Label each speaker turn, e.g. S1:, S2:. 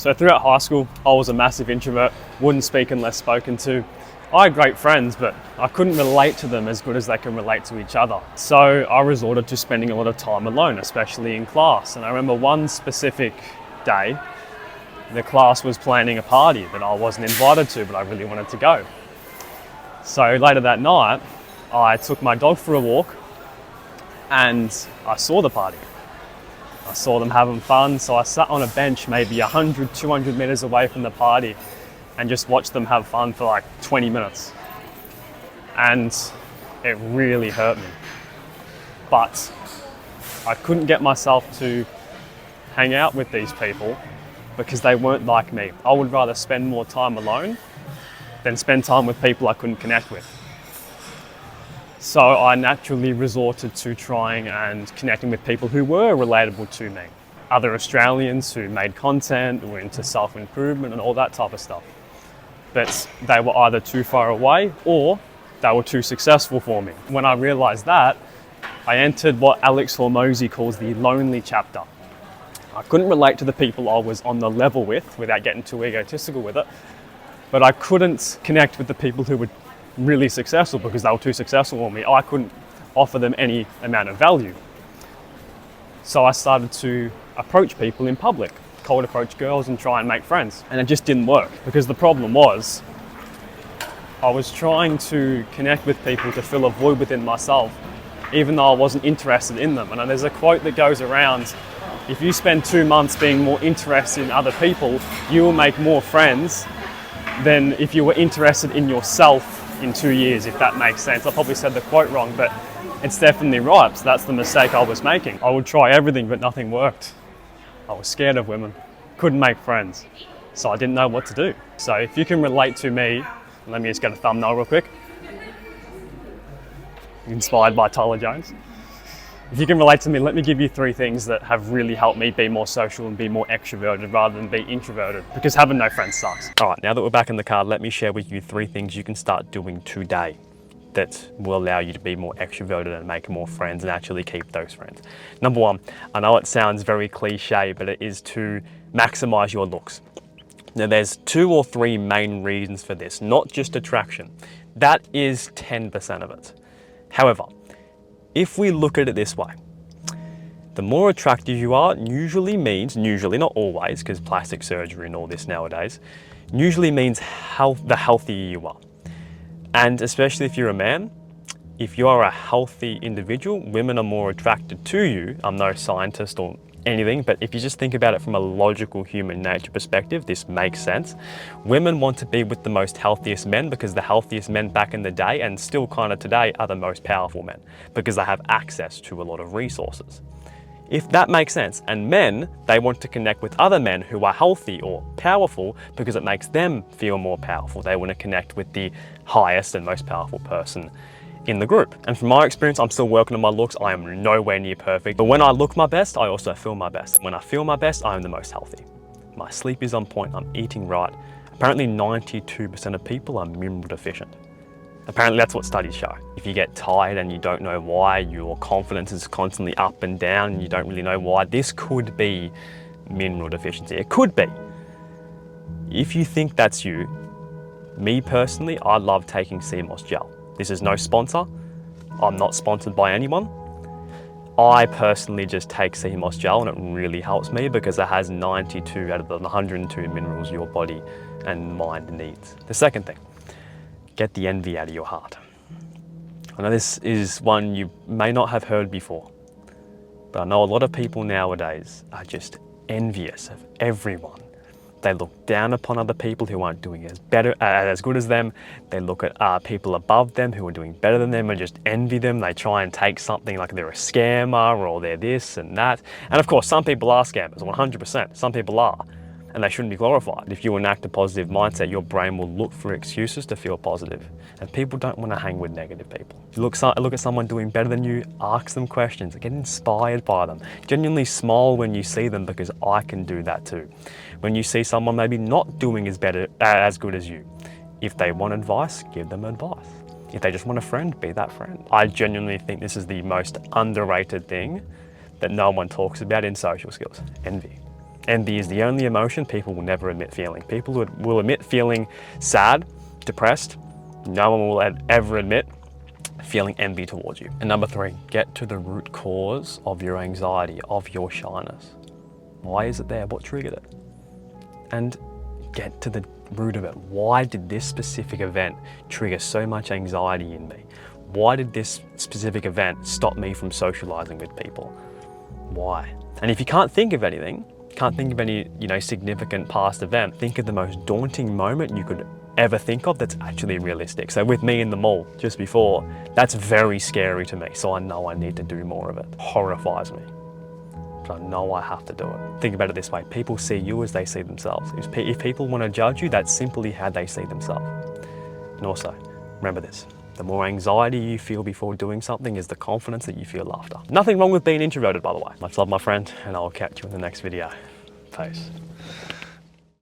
S1: So throughout high school, I was a massive introvert, wouldn't speak unless spoken to. I had great friends, but I couldn't relate to them as good as they can relate to each other. So I resorted to spending a lot of time alone, especially in class. And I remember one specific day, the class was planning a party that I wasn't invited to, but I really wanted to go. So later that night, I took my dog for a walk and I saw the party. I saw them having fun, so I sat on a bench maybe 100, 200 meters away from the party and just watched them have fun for like 20 minutes. And it really hurt me. But I couldn't get myself to hang out with these people because they weren't like me. I would rather spend more time alone than spend time with people I couldn't connect with. So I naturally resorted to trying and connecting with people who were relatable to me. Other Australians who made content, were into self-improvement and all that type of stuff. But they were either too far away or they were too successful for me. When I realized that, I entered what Alex Hormozy calls the lonely chapter. I couldn't relate to the people I was on the level with without getting too egotistical with it, but I couldn't connect with the people who were really successful because they were too successful for me. I couldn't offer them any amount of value. So I started to approach people in public, cold approach girls and try and make friends. And it just didn't work because the problem was I was trying to connect with people to fill a void within myself, even though I wasn't interested in them. And there's a quote that goes around, if you spend 2 months being more interested in other people, you will make more friends than if you were interested in yourself in 2 years, if that makes sense. I probably said the quote wrong, but it's definitely right. So that's the mistake I was making. I would try everything, but nothing worked. I was scared of women, couldn't make friends, so I didn't know what to do. So if you can relate to me, let me just get a thumbnail real quick. Inspired by Tyler Jones. If you can relate to me, let me give you 3 things that have really helped me be more social and be more extroverted rather than be introverted, because having no friends sucks. All right, now that we're back in the car, let me share with you 3 things you can start doing today that will allow you to be more extroverted and make more friends and actually keep those friends. Number 1, I know it sounds very cliche, but it is to maximize your looks. Now there's 2 or 3 main reasons for this, not just attraction. That is 10% of it. However, if we look at it this way, the more attractive you are usually, not always, because plastic surgery and all this nowadays, usually means the healthier you are. And especially if you're a man, if you are a healthy individual, women are more attracted to you. I'm no scientist or anything, but if you just think about it from a logical human nature perspective, this makes sense. Women want to be with the most healthiest men because the healthiest men back in the day and still kind of today are the most powerful men because they have access to a lot of resources. If that makes sense, and men, they want to connect with other men who are healthy or powerful because it makes them feel more powerful. They want to connect with the highest and most powerful person in the group. And from my experience, I'm still working on my looks. I am nowhere near perfect, but when I look my best, I also feel my best. When I feel my best, I'm the most healthy. My sleep is on point, I'm eating right. Apparently 92% of people are mineral deficient. Apparently that's what studies show. If you get tired and you don't know why, your confidence is constantly up and down and you don't really know why, this could be mineral deficiency. It could be. If you think that's you, me personally, I love taking CMOS gel. This is no sponsor. I'm not sponsored by anyone. I personally just take CMOS gel and it really helps me because it has 92 out of the 102 minerals your body and mind needs. The second thing, get the envy out of your heart. I know this is one you may not have heard before, but I know a lot of people nowadays are just envious of everyone. They look down upon other people who aren't doing as good as them. They look at people above them who are doing better than them and just envy them. They try and take something like they're a scammer or they're this and that. And of course, some people are scammers, 100%. Some people are, and they shouldn't be glorified. If you enact a positive mindset, your brain will look for excuses to feel positive. And people don't want to hang with negative people. If you look at someone doing better than you, ask them questions, get inspired by them. Genuinely smile when you see them because I can do that too. When you see someone maybe not doing as good as you, if they want advice, give them advice. If they just want a friend, be that friend. I genuinely think this is the most underrated thing that no one talks about in social skills, envy. Envy is the only emotion people will never admit feeling. People will admit feeling sad, depressed. No one will ever admit feeling envy towards you. And number 3, get to the root cause of your anxiety, of your shyness. Why is it there? What triggered it? And get to the root of it. Why did this specific event trigger so much anxiety in me? Why did this specific event stop me from socializing with people? Why? And if you can't think of anything, can't think of any, significant past event, think of the most daunting moment you could ever think of that's actually realistic. So with me in the mall just before, that's very scary to me. So I know I need to do more of it. Horrifies me. But I know I have to do it. Think about it this way. People see you as they see themselves. If people want to judge you, that's simply how they see themselves. And also, remember this. The more anxiety you feel before doing something is the confidence that you feel after. Nothing wrong with being introverted, by the way. Much love, my friend, and I'll catch you in the next video. Peace.